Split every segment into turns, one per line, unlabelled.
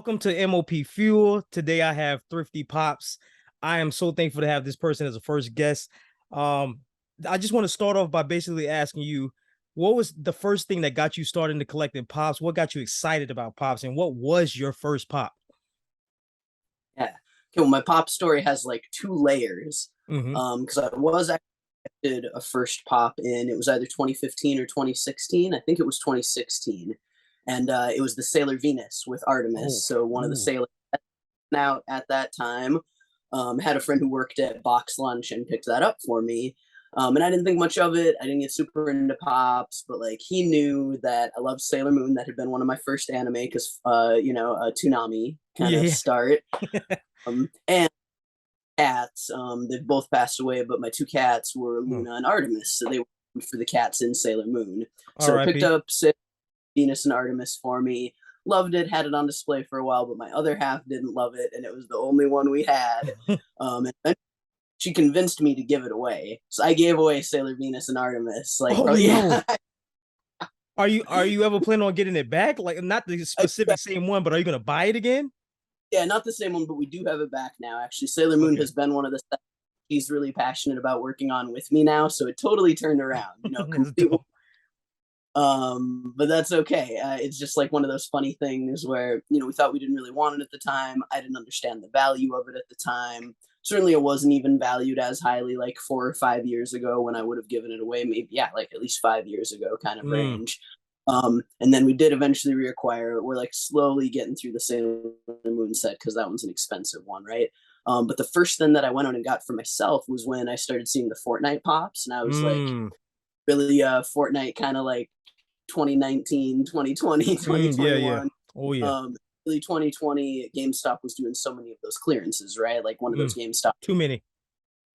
Welcome to M.O.P Fuel. Today I have Thrifty Pops. I am so thankful to have this person as a first guest. I just want to start off by basically asking you, what was the first thing that got you started into collecting pops? What got you excited about pops, and what was your first pop?
Yeah. Okay, well, my pop story has like two layers.
Mm-hmm.
Because I was actually a first pop in it was either 2015 or 2016. I think it was 2016. And it was the Sailor Venus with
Oh,
Artemis. So one of the
ooh.
sailors out at that time had a friend who worked at Box Lunch and picked that up for me. And I didn't think much of it. I didn't get super into pops, but like he knew that I loved Sailor Moon. That had been one of my first anime because, a Toonami kind of
Yeah.
start. And cats, they've both passed away, but my two cats were
Oh,
Luna and Artemis, so they were for the cats in Sailor Moon. So I picked
R.I.P.
up Venus and Artemis for me. Loved it, had it on display for a while, but my other half didn't love it, and it was the only one we had. And she convinced me to give it away, so I gave away Sailor Venus and Artemis. Like,
Oh
probably,
no.
yeah.
Are you ever planning on getting it back? Like not the specific same one, but are you gonna buy it again?
Yeah, not the same one, but we do have it back now. Actually, Sailor Moon
Okay.
has been one of the stuff he's really passionate about working on with me now, so it totally turned around.
That's
Complete.
dope.
But that's okay. It's just like one of those funny things where we thought we didn't really want it at the time. I didn't understand the value of it at the time. Certainly it wasn't even valued as highly like 4 or 5 years ago when I would have given it away. Maybe, yeah, like at least 5 years ago kind of
Mm.
range. And then we did eventually reacquire it. We're like slowly getting through the Sailor Moon set because that one's an expensive one, right? But the first thing that I went out and got for myself was when I started seeing the Fortnite pops, and I was like
Mm.
really Fortnite kind of like 2019, 2020,
Yeah, yeah.
2021.
Oh yeah.
Um, really 2020, GameStop was doing so many of those clearances, right? Like one of those
Mm.
GameStop,
Too many.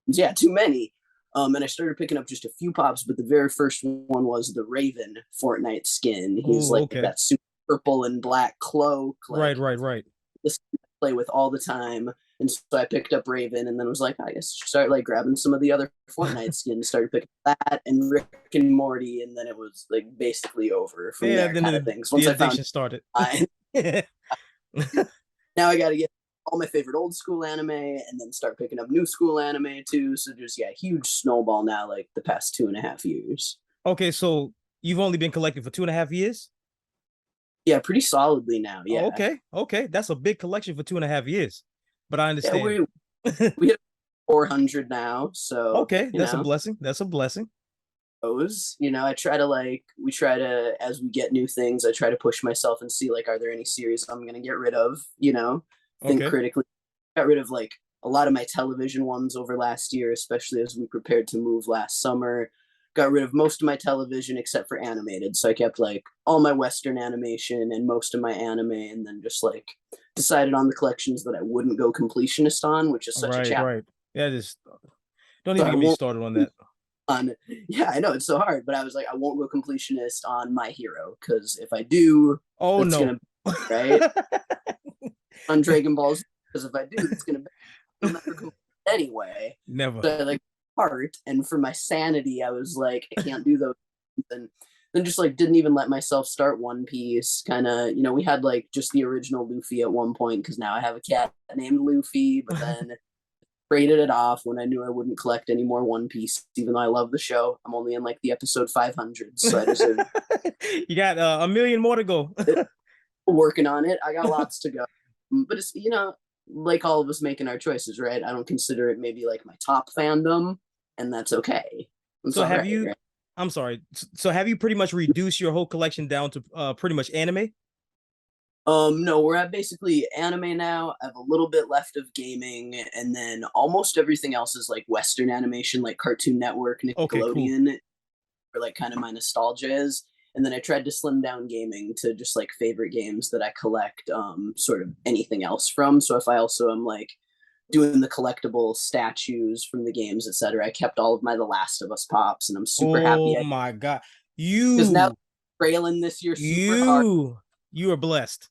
yeah, too many. And I started picking up just a few pops, but the very first one was the Raven Fortnite skin. He's
Oh,
like
okay.
that super purple and black cloak,
Right,
like
right, right.
this I play with all the time. And so I picked up Raven and then was like, I guess start like grabbing some of the other Fortnite skins, started picking up that and Rick and Morty, and then it was like basically over from
Yeah,
there
then
kind of
the,
things.
the
Once I found
addiction started.
mine,
Yeah.
now I gotta get all my favorite old school anime and then start picking up new school anime too. So just yeah, huge snowball now, like the past 2.5 years.
Okay, so you've only been collecting for 2.5 years?
Yeah, pretty solidly now.
Oh,
Yeah.
okay, okay. That's a big collection for 2.5 years. But I
Yeah,
understand.
we hit 400 now, so
Okay, that's a blessing. That's a blessing.
those. I try to like we try to as we get new things, I try to push myself and see like are there any series I'm gonna get rid of, think
Okay.
critically. Got rid of like a lot of my television ones over last year, especially as we prepared to move last summer. Got rid of most of my television except for animated. So I kept like all my Western animation and most of my anime, and then just like decided on the collections that I wouldn't go completionist on, which is such a
Right,
challenge.
right. Yeah, just don't
So
even
I
get me
won't
started on that.
on yeah, I know it's so hard, but I was like, I won't go completionist on My Hero because if I do,
Oh
that's
no.
gonna be right on Dragon Balls. Because if I do, that's gonna be I'll never complete it anyway.
Never.
So I like heart, and for my sanity, I was like, I can't do those. And then just like didn't even let myself start One Piece. Kind of, we had like just the original Luffy at one point because now I have a cat named Luffy, but then traded it off when I knew I wouldn't collect any more One Piece, even though I love the show. I'm only in like the episode 500, so I deserve
You got a million more to go.
it. Working on it. I got lots to go. But it's, like all of us making our choices, right? I don't consider it maybe like my top fandom, and that's okay. It's
So
all
have
right,
you,
right?
I'm sorry. So have you pretty much reduced your whole collection down to pretty much anime?
No, we're at basically anime now. I have a little bit left of gaming, and then almost everything else is like Western animation, like Cartoon Network,
Okay, cool.
Nickelodeon, or like kind of my nostalgia is. And then I tried to slim down gaming to just like favorite games that I collect sort of anything else from. So if I also am like doing the collectible statues from the games, etc., I kept all of my The Last of Us pops, and I'm super happy
Oh
I
my God.
because now
You,
trailing this year super hard.
you, you are blessed.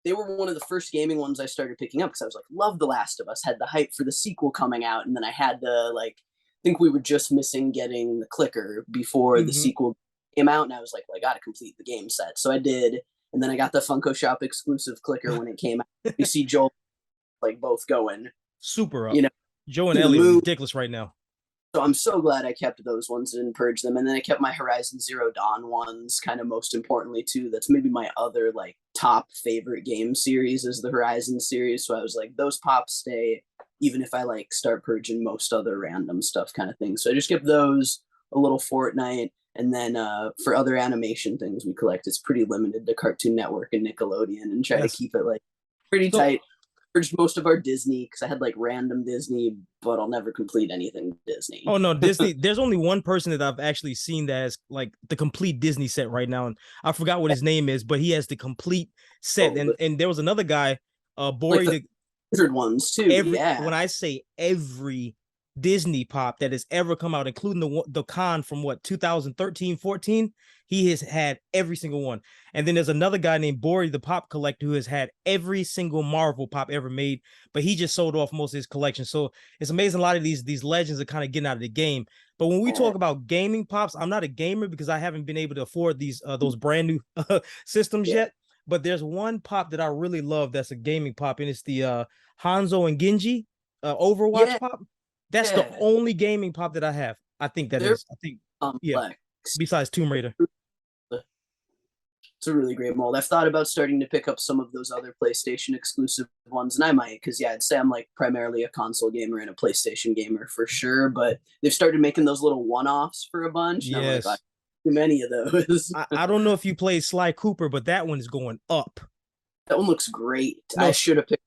They were one of the first gaming ones I started picking up because I was like, love The Last of Us, had the hype for the sequel coming out, and then I had to like think we were just missing getting the clicker before the
Hmm.
sequel came out, and I was like, well, I got to complete the game set, so I did, and then I got the Funko Shop exclusive clicker when it came out. You see Joel like both going,
Super up.
you know,
Joe and
to the
Ellie are
moon.
ridiculous right now.
So I'm so glad I kept those ones and purged them. And then I kept my Horizon Zero Dawn ones, kind of most importantly too. That's maybe my other like top favorite game series is the Horizon series. So I was like, those pops stay, even if I like start purging most other random stuff kind of thing. So I just kept those, a little Fortnite, and then for other animation things we collect, it's pretty limited to Cartoon Network and Nickelodeon, and try to
That's
keep it like pretty
so.
tight. Purged most of our Disney because I had like random Disney, but I'll never complete anything Disney.
Oh no, Disney. There's only one person that I've actually seen that has like the complete Disney set right now, and I forgot what his name is, but he has the complete set.
Oh,
And there was another guy,
like
Bori,
the
the
100 ones too.
every
Yeah.
when I say every Disney pop that has ever come out, including the con from what 2013, 14, he has had every single one. And then there's another guy named Bori, the pop collector, who has had every single Marvel pop ever made, but he just sold off most of his collection. So it's amazing. A lot of these legends are kind of getting out of the game. But when we talk about gaming pops, I'm not a gamer because I haven't been able to afford these those brand new systems
Yeah.
yet. But there's one pop that I really love that's a gaming pop, and it's the Hanzo and Genji Overwatch
Yeah.
pop. That's the
Yeah.
only gaming pop that I have. I think that
They're
is. I think, yeah.
complex.
Besides Tomb Raider.
It's a really great mold. I've thought about starting to pick up some of those other PlayStation exclusive ones, and I might, because yeah, I'd say I'm like primarily a console gamer and a PlayStation gamer for sure. But they've started making those little one-offs for a bunch, and I'm like,
Yes.
too many of those.
I don't know if you played Sly Cooper, but that one is going up.
That one looks great.
No,
I should have picked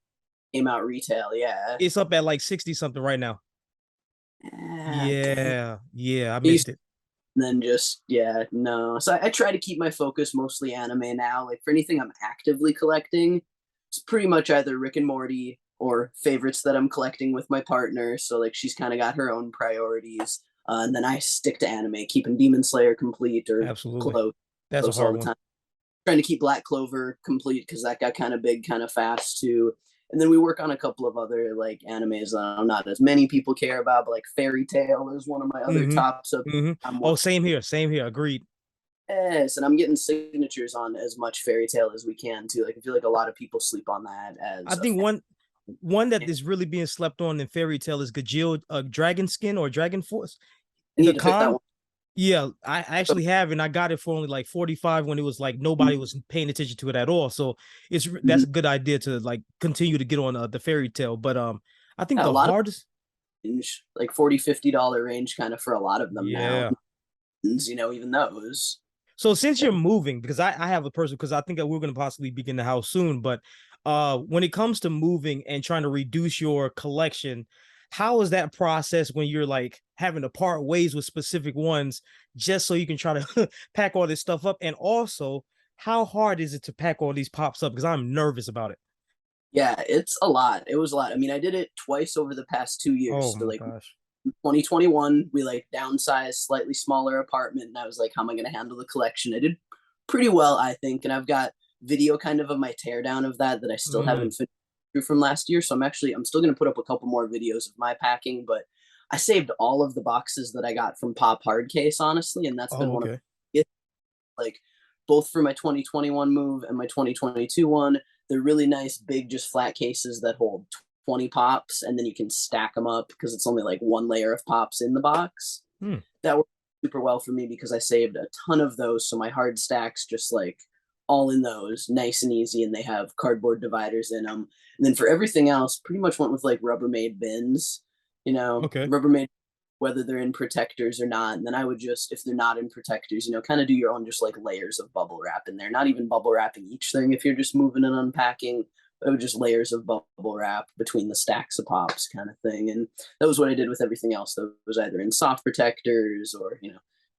came out retail. Yeah.
it's up at like 60 something right now.
Dang.
Yeah. Yeah. I missed it.
Then just yeah, no. So I try to keep my focus mostly anime now. Like for anything I'm actively collecting, it's pretty much either Rick and Morty or favorites that I'm collecting with my partner. So like she's kind of got her own priorities, and then I stick to anime, keeping Demon Slayer complete or
Absolutely.
close,
That's a
close all
hard
the
one.
time. Trying to keep Black Clover complete because that got kind of big, kind of fast too. And then we work on a couple of other like animes that not as many people care about, but like Fairy Tail is one of my other
Mm-hmm.
tops. So
Mm-hmm.
I'm
Oh, same here. Same here. Agreed.
yes, and I'm getting signatures on as much Fairy Tail as we can too. Like I feel like a lot of people sleep on that
I
as a
think one that
fan.
is really being slept on in Fairy Tale is Gajil Dragon Skin or Dragon Force.
I
The
need to pick that
con.
one.
Yeah, I actually have, and I got it for only like 45 when it was like nobody was paying attention to it at all. So that's
Mm-hmm.
a good idea to like continue to get on the Fairy Tale. But I think
Yeah, a
the
lot of
hardest.
range, like 40-50 dollar range kind of for a lot of them now.
Yeah.
Even those.
So since you're moving, because I have a person, because I think that we're going to possibly be in the house soon, but when it comes to moving and trying to reduce your collection, how is that process when you're like having to part ways with specific ones just so you can try to pack all this stuff up? And also, how hard is it to pack all these pops up? Because I'm nervous about it.
Yeah, it's a lot. It was a lot. I mean, I did it twice over the past 2 years.
Oh
So
my
like
gosh.
2021, we like downsized, slightly smaller apartment, and I was like, how am I going to handle the collection? I did pretty well, I think, and I've got video kind of my teardown of that I still
Mm,
haven't finished through from last year. So I'm still going to put up a couple more videos of my packing, but I saved all of the boxes that I got from Pop Hardcase, honestly, and that's been
oh,
one of
okay.
it, like both for my 2021 move and my 2022 one. They're really nice, big, just flat cases that hold 20 pops, and then you can stack them up because it's only like one layer of pops in the box.
Hmm.
That worked super well for me because I saved a ton of those. So my hard stacks just like all in those, nice and easy, and they have cardboard dividers in them. And then for everything else, pretty much went with like Rubbermaid bins,
Okay.
Rubbermaid, whether they're in protectors or not. And then I would just, if they're not in protectors, kind of do your own just like layers of bubble wrap in there. Not even bubble wrapping each thing if you're just moving and unpacking, but it was just layers of bubble wrap between the stacks of pops kind of thing. And that was what I did with everything else. That was either in soft protectors or,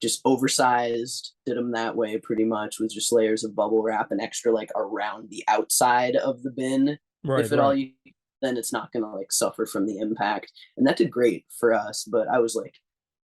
just oversized, did them that way pretty much with just layers of bubble wrap and extra like around the outside of the bin.
Right,
If at all
right.
you then it's not going to like suffer from the impact. And that did great for us. But I was like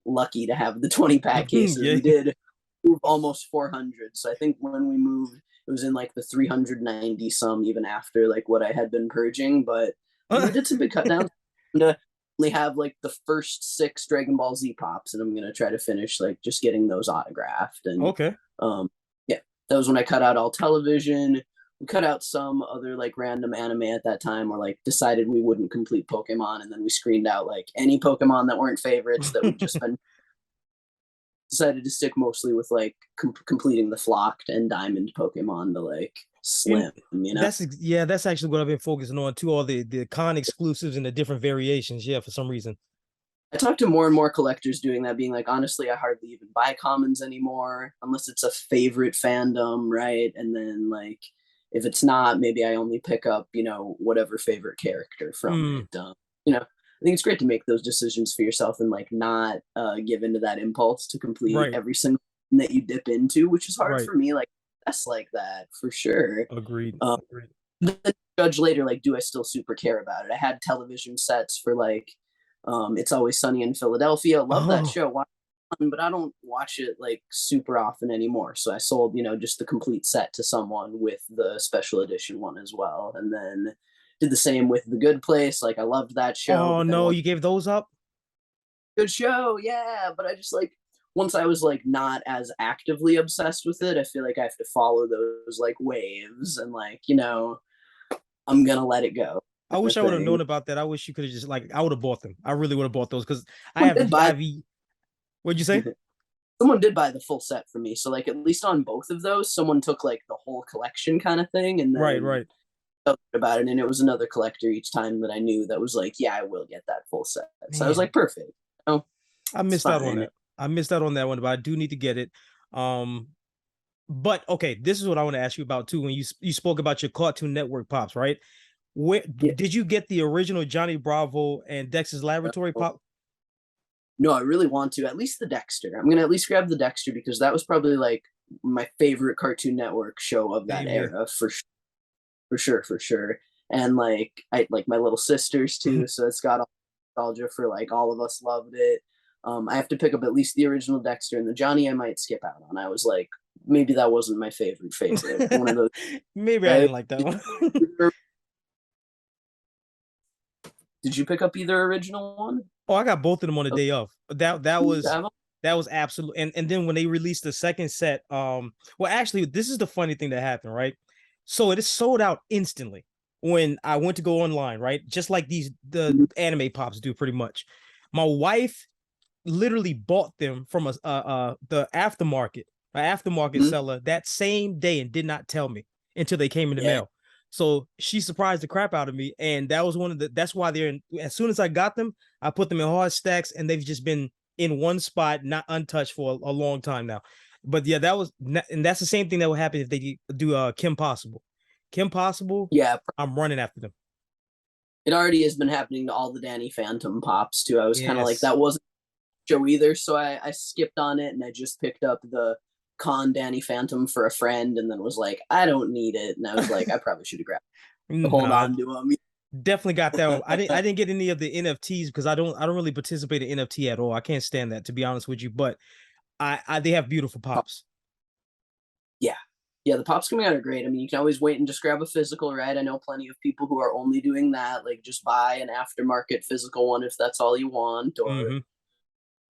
lucky to have the 20 pack cases.
Yeah.
We did move almost 400. So I think when we moved, it was in like the 390 some, even after like what I had been purging. But we did some big cut downs. And, only have like the first 6 Dragon Ball Z pops, and I'm gonna try to finish like just getting those autographed and
Okay.
um yeah. That was when I cut out all television. We cut out some other like random anime at that time, or like decided we wouldn't complete Pokemon, and then we screened out like any Pokemon that weren't favorites that we'd just been decided to stick mostly with like completing the flocked and diamond Pokemon to like
And
slim, you know.
that's actually what I've been focusing on too, all the con exclusives and the different variations. Yeah, for some reason.
I talk to more and more collectors doing that, being like, honestly, I hardly even buy commons anymore unless it's a favorite fandom, right? And then like if it's not, maybe I only pick up, you know, whatever favorite character from
Mm,
it. You know, I think it's great to make those decisions for yourself and like not give into that impulse to complete
right,
every single thing that you dip into, which is hard
right.
for me. Like that's like that for sure.
Agreed.
Um,
Agreed.
then judge later, like, do I still super care about it? I had television sets for like It's Always Sunny in Philadelphia. Love that
Oh,
show, but I don't watch it like super often anymore. So I sold, you know, just the complete set to someone with the special edition one as well. And then did the same with The Good Place. Like I loved that show,
oh
but then
no,
one
you gave those up?
good show, yeah. But I just like once I was like not as actively obsessed with it, I feel like I have to follow those like waves and like, you know, I'm gonna let it go
I
kind
wish
of
I would have
thing.
known about that. I wish you could have just like I would have bought them. I really would have bought those because I
Someone
have
did
the
buy
IV. What'd you say?
someone did buy the full set for me. So like at least on both of those, someone took like the whole collection kind of thing and
Right,
then
right.
felt good about it. And it was another collector each time that I knew that was like, yeah, I will get that full set. So I was
Man,
like, perfect. Oh,
I
it's
missed out on
fine.
that. I missed out on that one, but I do need to get it. Um, but okay, this is what I want to ask you about too. When you spoke about your Cartoon Network pops, right? Where
Yeah.
did you get the original Johnny Bravo and Dexter's Laboratory pop?
No, I really want to. At least the Dexter. I'm gonna at least grab the Dexter because that was probably like my favorite Cartoon Network show of that
Same here.
era for sure, for sure. And like I like my little sisters too, so it's got all nostalgia for like all of us loved it. I have to pick up at least the original Dexter and the Johnny I might skip out on. I was like, maybe that wasn't my favorite. One of those.
Maybe I
Right?
didn't like that
Did
one.
did you pick up either original one?
Oh, I got both of them on the
Okay.
day of. That was absolute. And then when they released the second set, well, actually, this is the funny thing that happened, right? So it is sold out instantly when I went to go online, right? Just like the anime pops do, pretty much. My wife literally bought them from the aftermarket
Mhm.
seller that same day and did not tell me until they came in the
Yeah.
mail. So she surprised the crap out of me, and that was that's why they're in. As soon as I got them, I put them in hard stacks, and they've just been in one spot, not untouched for a long time now. But yeah, and that's the same thing that would happen if they do Kim Possible. Kim Possible,
Yeah.
I'm running after them.
It already has been happening to all the Danny Phantom pops too. I was kind of like
Yes.
that wasn't show either, so I skipped on it and I just picked up the Con Danny Phantom for a friend, and then was like, I don't need it, and I was like, I probably should have grabbed to hold
Nah,
on to them.
definitely got that one. I didn't get any of the NFTs because I don't really participate in NFT at all. I can't stand that, to be honest with you. But I they have beautiful pops.
Yeah. Yeah, the pops coming out are great. I mean, you can always wait and just grab a physical, right? I know plenty of people who are only doing that, like just buy an aftermarket physical one if that's all you want, or
Hmm.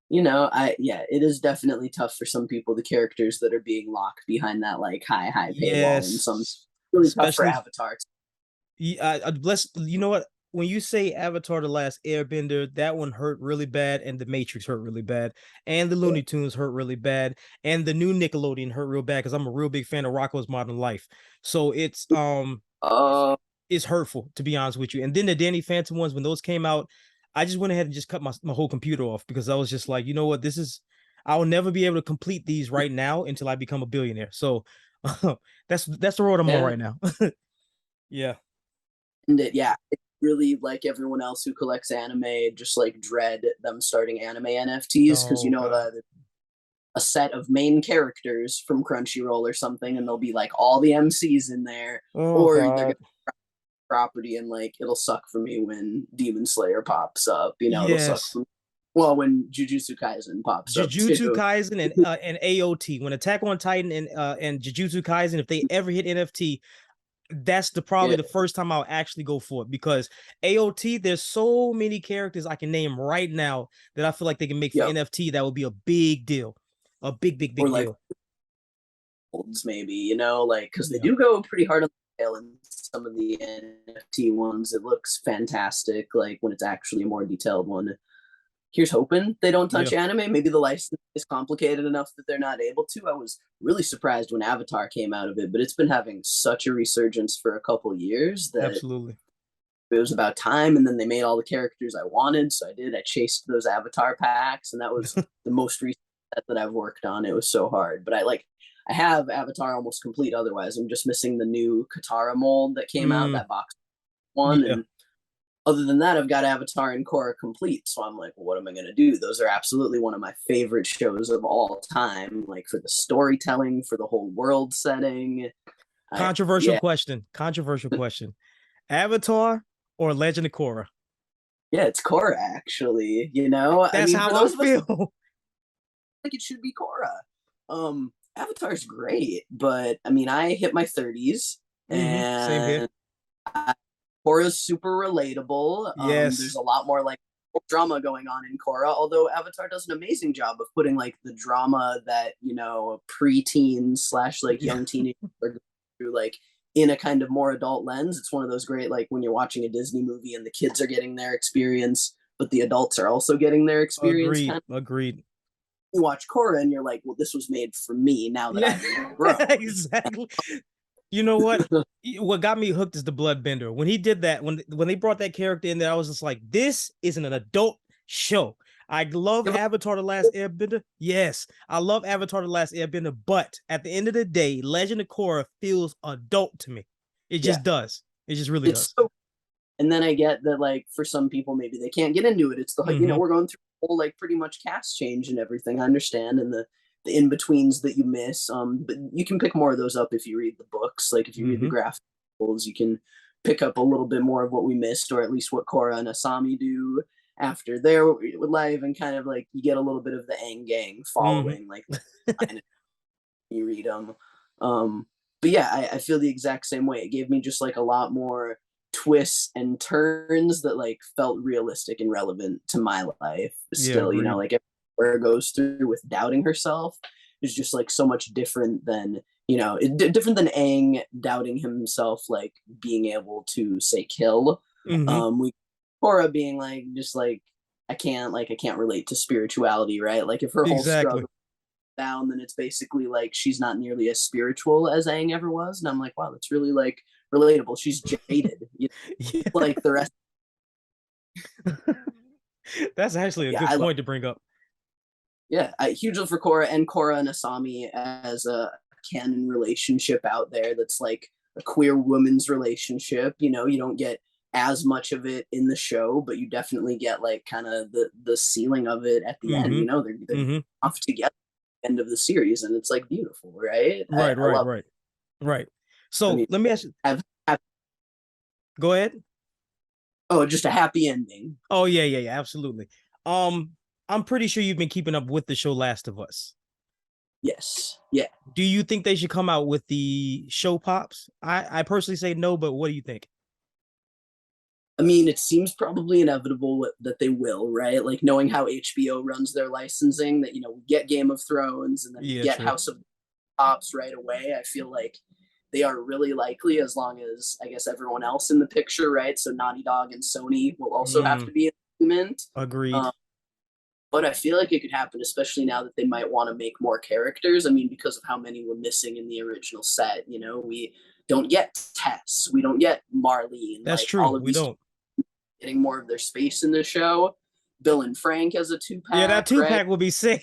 you know, yeah, it is definitely tough for some people, the characters that are being locked behind that like high paywall, and some
Yes,
really tough for
especially
avatars.
bless. You know what? When you say Avatar: The Last Airbender, that one hurt really bad, and The Matrix hurt really bad, and the Looney Tunes hurt really bad, and the new Nickelodeon hurt real bad because I'm a real big fan of Rocko's Modern Life. So
Uh,
it's hurtful, to be honest with you. And then the Danny Phantom ones, when those came out, I just went ahead and just cut my whole computer off because I was just like, you know what, I will never be able to complete these right now until I become a billionaire. So that's the road I'm on
yeah,
right now. Yeah.
and yeah, it's really like everyone else who collects anime, just like dread them starting anime NFTs because you
Oh
know
God.
the a set of main characters from Crunchyroll or something, and there'll be like all the MCs in there,
Oh
or they're gonna
God.
property, and like it'll suck for me when Demon Slayer pops up. You know, it'll suck
Yes.
for me. Well, when Jujutsu Kaisen pops up
Jujutsu
too.
Kaisen and AOT, when Attack on Titan and Jujutsu Kaisen, if they ever hit NFT, that's probably
Yeah,
the first time I'll actually go for it because AOT, there's so many characters I can name right now that I feel like they can make for
yep.
NFT. That would be a big deal, a big
Or like
deal.
molds, maybe, you know, like because they
Yeah,
do go pretty hard on the tail in some of the NFT ones. It looks fantastic, like when it's actually a more detailed one. Here's hoping they don't
yeah,
touch anime. Maybe the license is complicated enough that they're not able to. I was really surprised when Avatar came out of it, but it's been having such a resurgence for a couple years that
absolutely.
it was about time. And then they made all the characters I wanted, so I did. I chased those Avatar packs, and that was the most recent set that I've worked on. It was so hard, but I have Avatar almost complete. Otherwise, I'm just missing the new Katara mold that came out,
Mm,
that box one,
yeah.
and other than that, I've got Avatar and Korra complete. So I'm like, well, what am I going to do? Those are absolutely one of my favorite shows of all time. Like for the storytelling, for the whole world setting.
Controversial
Yeah,
question. Controversial question. Avatar or Legend of Korra?
yeah, it's Korra actually. You know, I
That's
mean, for
how I
those of us that
feel.
think it should be Korra, Avatar's great, but I mean, I hit my 30s
Same here.
and Korra's super relatable. There's
Yes.
a lot more like drama going on in Korra, although Avatar does an amazing job of putting like the drama that, you know, preteens slash like
Yeah.
young teenagers are going through like in a kind of more adult lens. It's one of those great like when you're watching a Disney movie and the kids are getting their experience, but the adults are also getting their experience kind
Agreed.
of.
Agreed.
You watch Korra and you're like, well, this was made for me now that
Yeah.
I'm grown.
Exactly. You know what? What got me hooked is the bloodbender. When he did that, when they brought that character in there, I was just like, this isn't an adult show. I love Avatar The Last Airbender. Yes, I love Avatar The Last Airbender, but at the end of the day, Legend of Korra feels adult to me. It
Yeah,
just does. It just really
it's
does.
so. And then I get that like for some people maybe they can't get into it. It's the you know
Mm-hmm.
we're going through a whole like pretty much cast change and everything. I understand and the in betweens that you miss. But you can pick more of those up if you read the books. Like if you read the
Mm-hmm.
graphics, you can pick up a little bit more of what we missed, or at least what Korra and Asami do after their life, and kind of like you get a little bit of the Aang gang
Mm-hmm.
following like you read them. But yeah, I feel the exact same way. It gave me just like a lot more twists and turns that like felt realistic and relevant to my life.
Yeah,
Still, you know,
agreed.
like where it goes through with doubting herself is just like so much different than different than Aang doubting himself, like being able to say kill.
Mm-hmm.
We Cora being like just like I can't relate to spirituality, right? Like if her whole
Exactly.
struggle down, then it's basically like she's not nearly as spiritual as Aang ever was. And I'm like, wow, that's really like relatable. She's jaded,
Yeah.
like the rest.
That's actually a
Yeah,
good
I love.
point to bring up.
Yeah, hugely for Korra and Korra and Asami as a canon relationship out there. That's like a queer woman's relationship. You know, you don't get as much of it in the show, but you definitely get like kind of the ceiling of it at the end.
Mm-hmm.
You know, they're
Mm-hmm.
off together at the end of the series, and it's like beautiful, right?
Right,
I
right,
love.
right, right.
I
So
mean,
let me ask you,
have
go ahead.
oh, just a happy ending.
Oh yeah, yeah, yeah, absolutely. Um, I'm pretty sure you've been keeping up with the show Last of Us.
Yes. Yeah.
Do you think they should come out with the show pops? I personally say no, but what do you think?
I mean, it seems probably inevitable that they will, right? Like knowing how HBO runs their licensing, that we get Game of Thrones and then we
Yeah,
get
true.
House of Pops right away. I feel like they are really likely, as long as I guess everyone else in the picture, right? So Naughty Dog and Sony will also have
Mm,
to be in agreement.
agreed.
Um, but I feel like it could happen, especially now that they might want to make more characters. I mean, because of how many were missing in the original set. We don't get Tess, we don't get Marlene,
That's
like
true.
all of
We
these
don't.
getting more of their space in the show. Bill and Frank as a two
Yeah, that
pack,
two
right?
pack will be sick.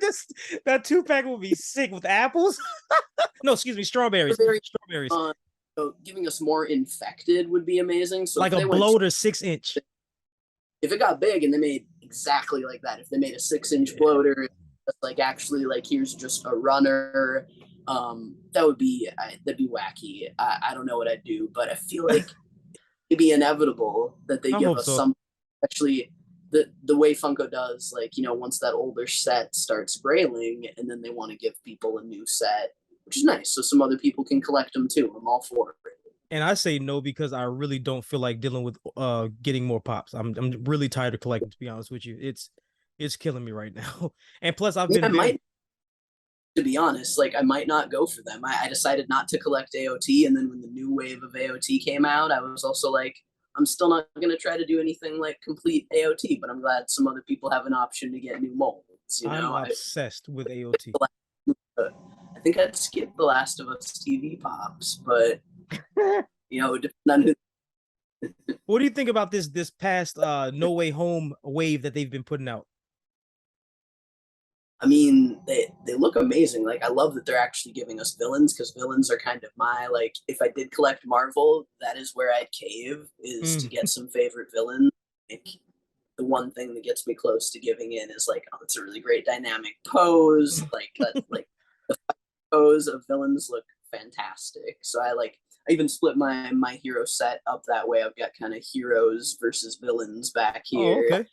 Just that two pack will be sick with apples. No, excuse me,
They're
strawberries.
very
Strawberries.
fun. So giving us more infected would be amazing. So
Like
if
a
they went,
bloater 6 inch.
if it got big and they made exactly like that, if they made a 6 inch
Yeah.
bloater, like actually like here's just a runner, that would be that'd be wacky. I don't know what I'd do, but I feel like it'd be inevitable that they
I
give
hope
us
so.
some actually the way Funko does, like once that older set starts grayling, and then they want to give people a new set, which is nice, so some other people can collect them too. I'm all for it.
And I say no because I really don't feel like dealing with getting more pops. I'm really tired of collecting, to be honest with you. It's killing me right now. And plus I've
Yeah,
been
I
very
might. to be honest, like I might not go for them. I decided not to collect AOT, and then when the new wave of AOT came out, I was also like, I'm still not going to try to do anything like complete AOT, but I'm glad some other people have an option to get new molds. You
I'm
know,
obsessed with AOT.
I think I'd skip the Last of Us TV pops, but depending on
What do you think about this past No Way Home wave that they've been putting out?
I mean, they look amazing. Like I love that they're actually giving us villains because villains are kind of my like. If I did collect Marvel, that is where I'd cave is to
Mm.
get some favorite villains. Like, the one thing that gets me close to giving in is like, oh, it's a really great dynamic pose. Like the pose of villains look fantastic. So I even split my hero set up that way. I've got kind of heroes versus villains back
Oh,
here
okay.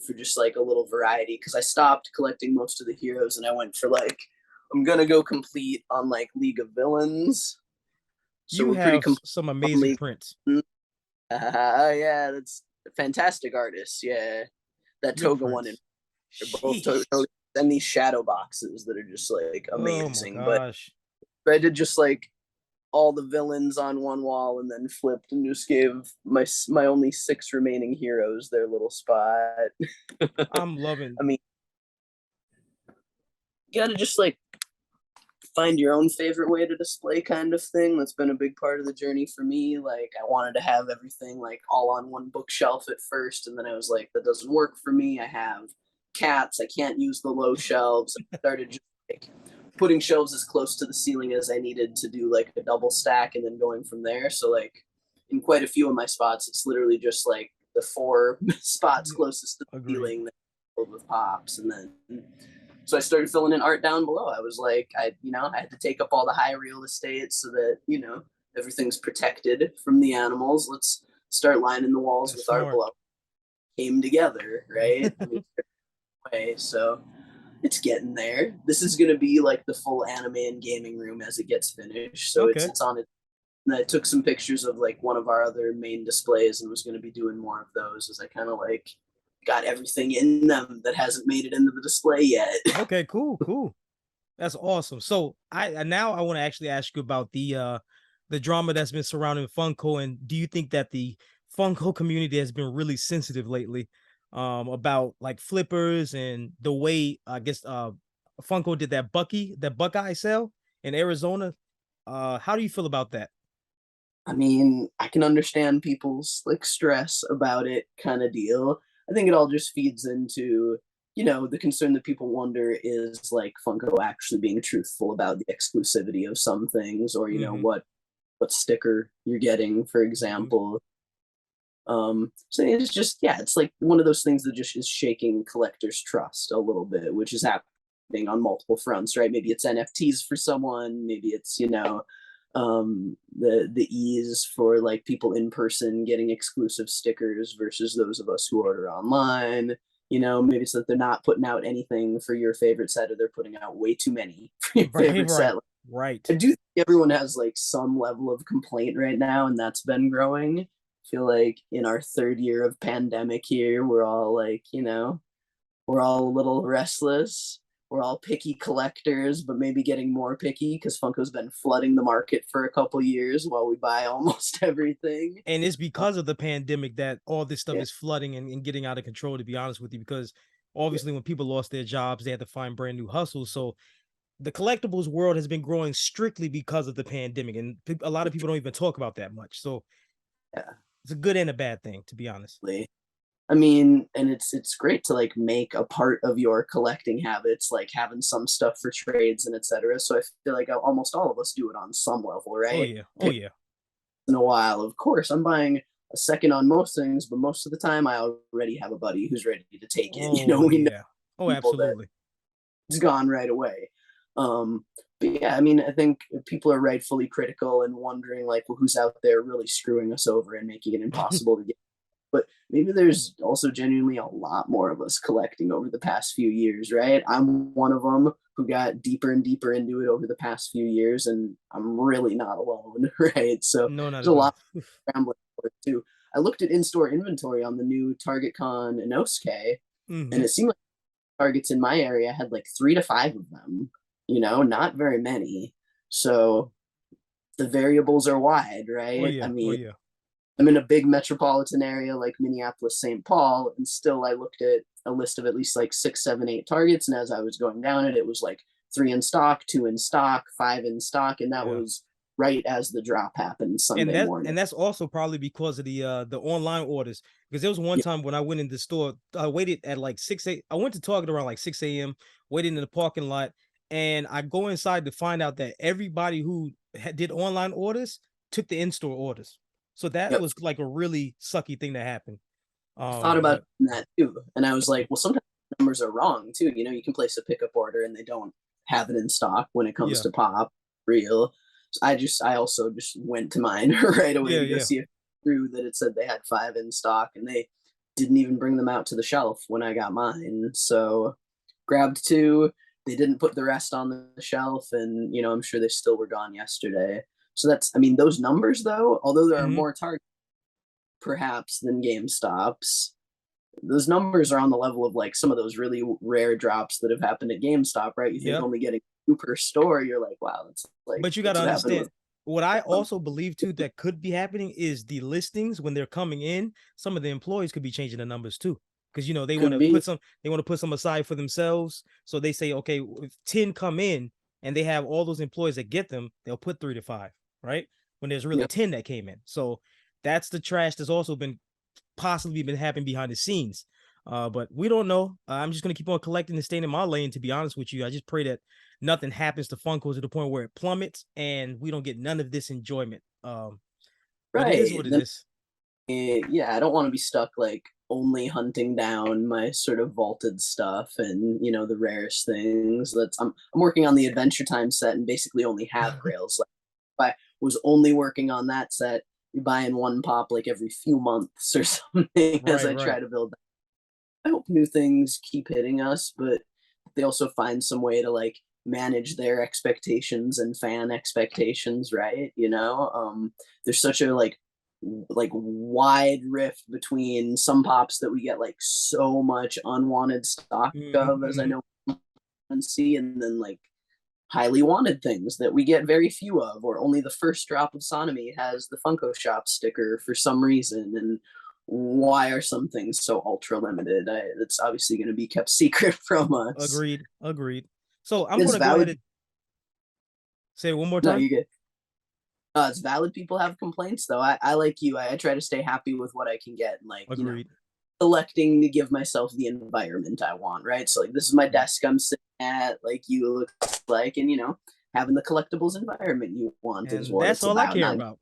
for just like a little variety because I stopped collecting most of the heroes and I went for like I'm gonna go complete on like League of Villains. So
You
we're pretty
have
complete
some
on
amazing
League.
prints.
Yeah, that's fantastic artists. Yeah, that
Good
Toga one and
prints.
they're both Toga,
Sheesh.
and these shadow boxes that are just like
Oh my
amazing.
gosh.
But I did just like all the villains on one wall and then flipped and just gave my only six remaining heroes their little spot.
I'm loving.
I mean, you gotta just like find your own favorite way to display kind of thing. That's been a big part of the journey for me. Like I wanted to have everything like all on one bookshelf at first, and then I was like, that doesn't work for me. I have cats. I can't use the low shelves. I started just like putting shelves as close to the ceiling as I needed to do like a double stack and then going from there. So like in quite a few of my spots, it's literally just like the four spots
Yeah,
closest to the
agreed.
ceiling that filled with pops, and then so I started filling in art down below. I was like, I had to take up all the high real estate so that, everything's protected from the animals. Let's start lining the walls
That's
with art
smart.
below. Came together, right? I mean, way. So it's getting there. This is going to be like the full anime and gaming room as it gets finished. So it's
Okay.
it's on it. And I took some pictures of like one of our other main displays and was going to be doing more of those as I kind of like got everything in them that hasn't made it into the display yet.
Okay, cool, cool. That's awesome. So now I want to actually ask you about the drama that's been surrounding Funko, and do you think that the Funko community has been really sensitive lately about like flippers and the way I guess Funko did that Buckeye sale in Arizona? How do you feel about that?
I mean, I can understand people's like stress about it kind of deal. I think it all just feeds into, the concern that people wonder is like Funko actually being truthful about the exclusivity of some things or,
Mm-hmm.
what sticker you're getting, for example. So it's just yeah, it's like one of those things that just is shaking collectors' trust a little bit, which is happening on multiple fronts, right? Maybe it's NFTs for someone, maybe it's the ease for like people in person getting exclusive stickers versus those of us who order online. Maybe it's that they're not putting out anything for your favorite set, or they're putting out way too many for your
Right,
favorite set.
right,
I
right.
do think everyone has like some level of complaint right now, and that's been growing. I feel like in our third year of pandemic here, we're all like, we're all a little restless. We're all picky collectors, but maybe getting more picky because Funko's been flooding the market for a couple years while we buy almost everything.
And it's
Uh,
because of the pandemic that all this stuff
yeah,
is flooding and getting out of control, to be honest with you, because
yeah,
obviously when people lost their jobs, they had to find brand new hustles. So the collectibles world has been growing strictly because of the pandemic, and a lot of people don't even talk about that much. So
yeah.
it's a good and a bad thing, to be honest.
I mean, and it's great to like make a part of your collecting habits, like having some stuff for trades and etc. So I feel like almost all of us do it on some level,
Oh
right?
yeah, oh yeah.
In a while, of course, I'm buying a second on most things, but most of the time I already have a buddy who's ready to take it.
Oh
We know
yeah. Oh,
people that
absolutely.
it's gone right away. But yeah, I mean, I think people are rightfully critical and wondering like, well, who's out there really screwing us over and making it impossible to get. But maybe there's also genuinely a lot more of us collecting over the past few years, right? I'm one of them who got deeper and deeper into it over the past few years, and I'm really not alone, right? So
No, not
there's a
at
lot
all.
of scrambling for it too. I looked at in-store inventory on the new Target Con Inosuke, and
Hmm.
it seemed like Targets in my area had like 3 to 5 of them, not very many. So the variables are wide,
Oh
right? I
yeah, oh
mean,
yeah,
I'm in a big metropolitan area like Minneapolis, St. Paul, and still I looked at a list of at least like 6, 7, 8 targets. And as I was going down it, it was like three in stock, two in stock, five in stock. And that
yeah.
was right as the drop happened
And
Sunday
that
morning.
and that's also probably because of the online orders. Because there was one
Yeah,
time when I went in the store, I waited at like 6 I went to Target around like 6 a.m., waited in the parking lot, and I go inside to find out that everybody who did online orders took the in-store orders. So that
yep.
was like a really sucky thing that happened.
I thought about
But
that too. And I was like, well, sometimes numbers are wrong too. You can place a pickup order and they don't have it in stock when it comes
yeah,
to pop real. So I also just went to mine right away
yeah,
to go
yeah.
see if true that it said they had five in stock and they didn't even bring them out to the shelf when I got mine. So grabbed two. They didn't put the rest on the shelf, and I'm sure they still were gone yesterday. So I mean, those numbers though, although there are
Hmm.
more targets perhaps than GameStop's, those numbers are on the level of like some of those really rare drops that have happened at GameStop, right? You think
Yep.
only getting two per store, you're like, wow,
But you got
that's
to
what happened
understand
with
what I
one.
also believe too that could be happening is the listings when they're coming in. Some of the employees could be changing the numbers too, because they want
Could
to
be.
put some aside for themselves. So they say, okay, if 10 come in and they have all those employees that get them, they'll put 3 to 5, right? When there's really
Yep.
10 that came in. So that's the trash that's also been possibly been happening behind the scenes. But we don't know. I'm just gonna keep on collecting and staying in my lane. To be honest with you, I just pray that nothing happens to Funko to the point where it plummets and we don't get none of this enjoyment. But it is
Right.
what it
Then
is.
yeah, I don't want to be stuck like only hunting down my sort of vaulted stuff and the rarest things. I'm working on the Adventure Time set and basically only have grails. Like if I was only working on that set, you're buying one pop like every few months or something as
Right,
I try
right.
to build. I hope new things keep hitting us, but they also find some way to like manage their expectations and fan expectations, right? There's such a like wide rift between some pops that we get like so much unwanted stock of, as I
Mm-hmm.
know and see, and then like highly wanted things that we get very few of, or only the first drop of Sonomy has the Funko Shop sticker for some reason. And why are some things so ultra limited? It's obviously going to be kept secret from us.
Agreed. Agreed. So I'm
It's
gonna go ahead
valid.
and say it one more
No,
time.
you get. It's valid. People have complaints, though. I like you. I try to stay happy with what I can get, and like
Agreed.
selecting to give myself the environment I want. Right. So like this is my desk I'm sitting at. Like you look like, and having the collectibles environment you want is
And
what
that's
it's
all I
about.
care
Not
about.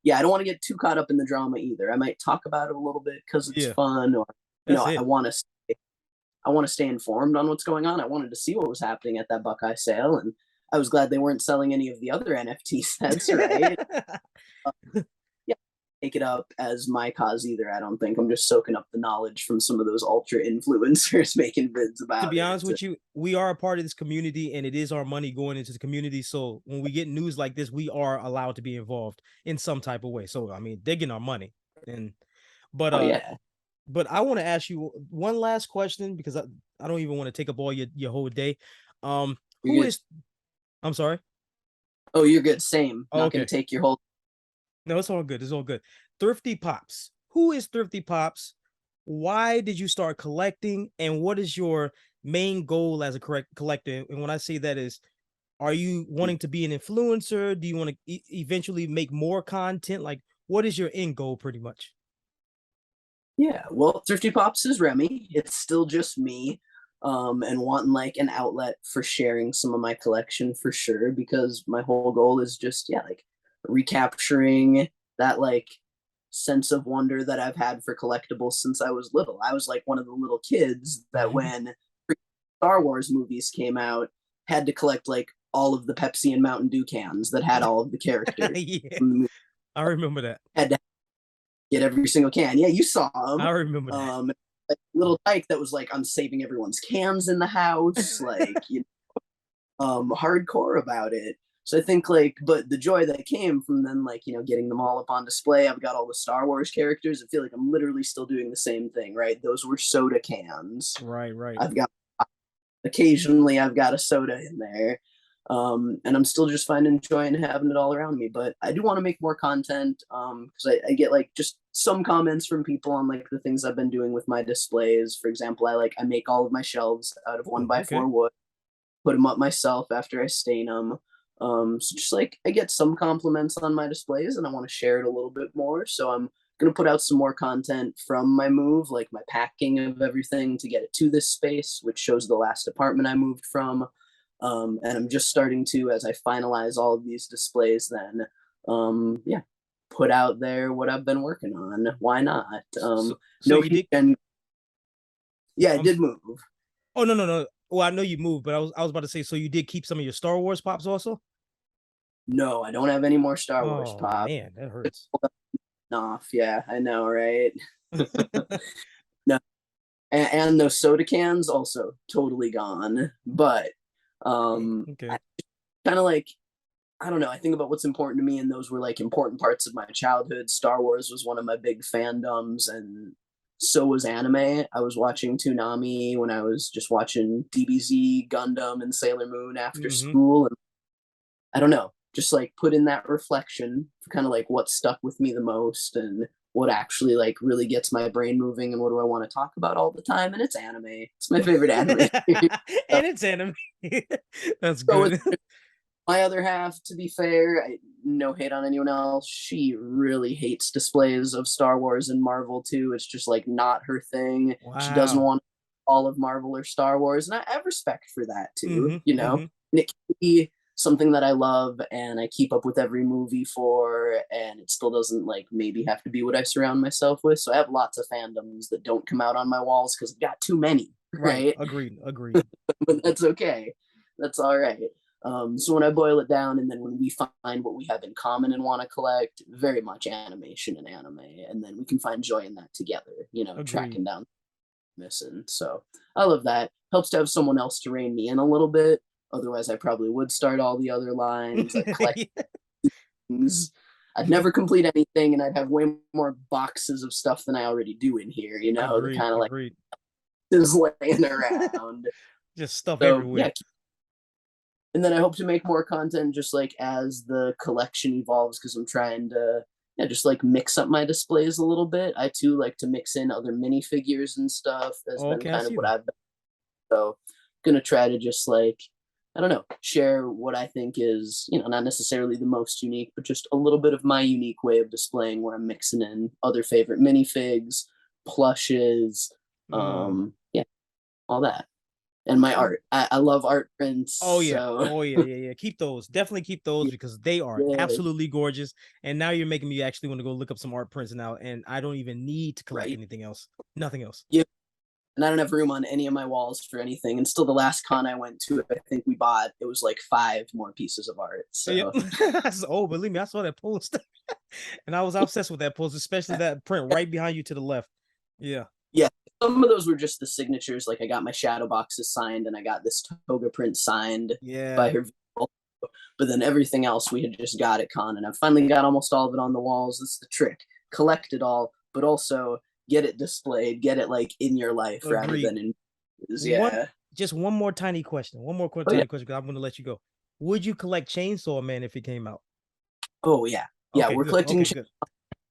Yeah, I don't want to get too caught up in the drama either. I might talk about it a little bit because it's
Yeah,
fun, or
that's
I
it.
want to stay informed on what's going on. I wanted to see what was happening at that Buckeye sale, and I was glad they weren't selling any of the other NFT sets. Right? Yeah, take it up as my cause either. I don't think I'm just soaking up the knowledge from some of those ultra influencers making vids
To
about
be
it.
honest with you, we are a part of this community and it is our money going into the community. So when we get news like this, we are allowed to be involved in some type of way. So I mean, they're getting our money. And but
Oh yeah,
I want to ask you one last question because I don't even want to take up all your whole day.
you're
Who
good.
is I'm sorry.
Oh, you're good. Same.
Oh,
Not going
okay.
to take your whole.
No, it's all good. It's all good. Thrifty Pops. Who is Thrifty Pops? Why did you start collecting? And what is your main goal as a correct collector? And when I say that is, are you wanting to be an influencer? Do you want to eventually make more content? Like, what is your end goal pretty much?
Yeah, well, Thrifty Pops is Remy. It's still just me, and wanting like an outlet for sharing some of my collection for sure. Because my whole goal is just like recapturing that like sense of wonder that I've had for collectibles since I was little. I was like one of the little kids that when Star Wars movies came out, had to collect like all of the Pepsi and Mountain Dew cans that had all of the characters.
Yeah, I remember that.
Had to get every single can. Yeah, you saw them.
I remember that.
Like, little tyke that was like, I'm saving everyone's cans in the house, like hardcore about it. So I think like, but the joy that came from then, like getting them all up on display. I've got all the Star Wars characters. I feel like I'm literally still doing the same thing, right? Those were soda cans.
Right, right.
I've got occasionally I've got a soda in there. And I'm still just finding joy in having it all around me. But I do want to make more content because I get like just some comments from people on like the things I've been doing with my displays. For example, I make all of my shelves out of one
Ooh,
by
okay.
four wood, put them up myself after I stain them. So just like I get some compliments on my displays and I want to share it a little bit more. So I'm gonna put out some more content from my move, like my packing of everything to get it to this space, which shows the last apartment I moved from. And I'm just starting to, as I finalize all of these displays, then yeah, put out there what I've been working on. Why not?
So
No
you
heat
did.
and yeah, I
Um.
did move.
Oh, no, no, no. Well, I know you moved, but I was about to say. So you did keep some of your Star Wars pops also.
No, I don't have any more Star Wars
Oh
pop
man, that hurts.
off. Yeah, I know, right? No, and those soda cans also totally gone. But I
Okay.
kind of like I don't know. I think about what's important to me, and those were like important parts of my childhood. Star Wars was one of my big fandoms, and so was anime. I was watching Toonami when I was just watching DBZ, Gundam, and Sailor Moon after
Mm-hmm.
school. And I don't know, just like put in that reflection for kind of like what stuck with me the most and what actually like really gets my brain moving and what do I want to talk about all the time. And it's anime. It's my favorite anime.
And it's anime. That's
So with
good.
my other half, to be fair, no hate on anyone else. She really hates displays of Star Wars and Marvel too. It's just like not her thing. She doesn't
Wow.
want all of Marvel or Star Wars, and I have respect for that too.
Mm-hmm.
You know,
Mm-hmm.
and it can be something that I love and I keep up with every movie for, and it still doesn't like maybe have to be what I surround myself with. So I have lots of fandoms that don't come out on my walls because I've got too many,
Right.
right?
Agreed. Agreed.
But that's okay. That's all right. So when I boil it down, and then when we find what we have in common and want to collect, very much animation and anime, and then we can find joy in that together. You know,
Agreed.
tracking down missing. So I love that. Helps to have someone else to rein me in a little bit. Otherwise, I probably would start all the other lines. I'd collect
Yeah.
things. I'd never complete anything, and I'd have way more boxes of stuff than I already do in here. You know, the
Agreed.
kind of like
Agreed.
is laying around.
Just stuff
So
everywhere.
yeah, and then I hope to make more content just like as the collection evolves because I'm trying to yeah, just like mix up my displays a little bit. I too like to mix in other minifigures and stuff. Has been
Okay, I
kind of
see
what
that.
I've been. So gonna try to just like I don't know, share what I think is, you know, not necessarily the most unique, but just a little bit of my unique way of displaying where I'm mixing in other favorite minifigs, plushes,
Mm.
yeah, all that. And my
Oh,
art. I love art prints,
oh yeah.
so
Oh yeah, yeah, yeah. Keep those. Definitely keep those because they are
yeah,
absolutely gorgeous. And now you're making me actually want to go look up some art prints now. And I don't even need to collect
right.
anything else. Nothing else.
Yeah, and I don't have room on any of my walls for anything. And still, the last con I went to, I think we bought it was like 5 more pieces of art.
Yep.
So
Oh, believe me, I saw that post. And I was obsessed with that post, especially that print right behind you to the left. Yeah.
yeah, some of those were just the signatures. Like I got my shadow boxes signed, and I got this toga print signed by
Yeah.
her. But then everything else we had just got at con, and I've finally got almost all of it on the walls. That's the trick: collect it all, but also get it displayed, get it like in your life rather
Agreed.
than in.
One
Yeah.
just one more tiny question. One more
Oh yeah.
tiny question because I'm gonna let you go. Would you collect Chainsaw Man if it came out?
Oh yeah. Yeah.
Okay,
We're
good.
collecting
Okay, good.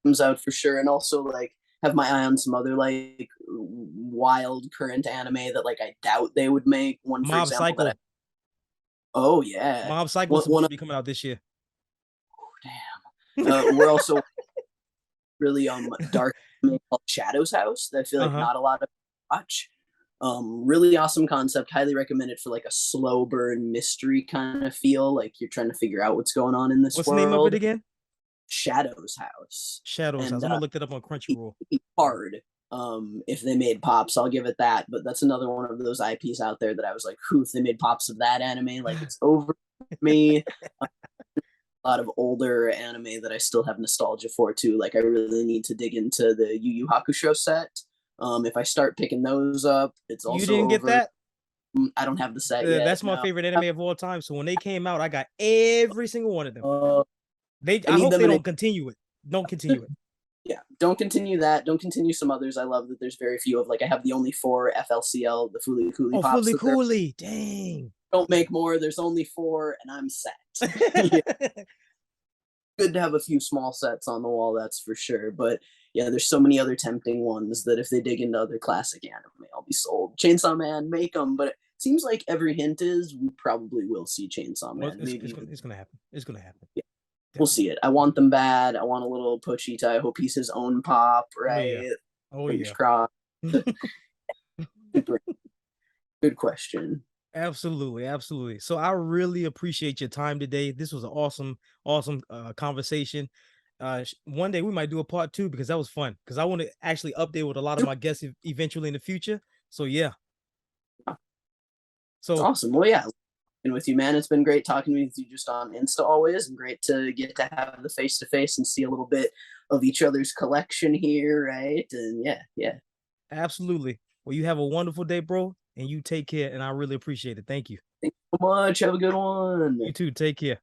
comes out for sure, and also like have my eye on some other like wild current anime that like I doubt they would make. One, for
Mob
example, that I
Psycho.
oh yeah,
Mob Psycho is
one
supposed
of
to be coming out this year.
we're also really dark anime called Shadow's House that I feel like
Uh-huh.
not a lot of watch. Really awesome concept. Highly recommended for like a slow burn mystery kind of feel, like you're trying to figure out what's going on in this
What's the name of it
world.
again?
Shadow's House,
Shadows House.
and
I'm gonna look that up on Crunchyroll.
hard if they made pops. I'll give it that. But that's another one of those IPs out there that I was like, whew, if they made pops of that anime, like it's over for me. A lot of older anime that I still have nostalgia for too. Like I really need to dig into the Yu Yu Hakusho set. If I start picking those up, it's
You
also
didn't get
over.
that?
I don't have the set yet.
That's my
No.
favorite anime of all time. So when they came out, I got every single one of them.
Uh,
They
I
I
need
hope
them
they
in a
don't continue it. Don't continue it.
Yeah, don't continue that. Don't continue some others. I love that there's very few of, like, I have the only 4 FLCL, the Fooly Cooly
Oh,
Pops
fully
that there
coolly. Dang.
don't make more. There's only 4 and I'm set. Yeah, good to have a few small sets on the wall, that's for sure. But yeah, there's so many other tempting ones that if they dig into other classic anime, I'll be sold. Chainsaw Man, make them, but it seems like every hint is we probably will see Chainsaw
Well,
Man. Maybe even
it's gonna happen. It's gonna happen.
yeah, we'll
Definitely.
see it. I want them bad. I want a little Pochita. I hope he's his own pop,
Oh yeah.
right?
Oh
Fingers
yeah.
crossed. Good, good question.
Absolutely, absolutely. So I really appreciate your time today. This was an awesome conversation. One day we might do a part two because that was fun. Because I want to actually update with a lot of my guests eventually in the future. So yeah.
It's
So
awesome. Well, yeah, and with you, man. It's been great talking with you just on Insta always, and great to get to have the face to face and see a little bit of each other's collection here, right? And yeah, yeah.
absolutely. Well, you have a wonderful day, bro, and you take care. And I really appreciate it. Thank you.
Thanks so much. Have a good one.
You too. Take care.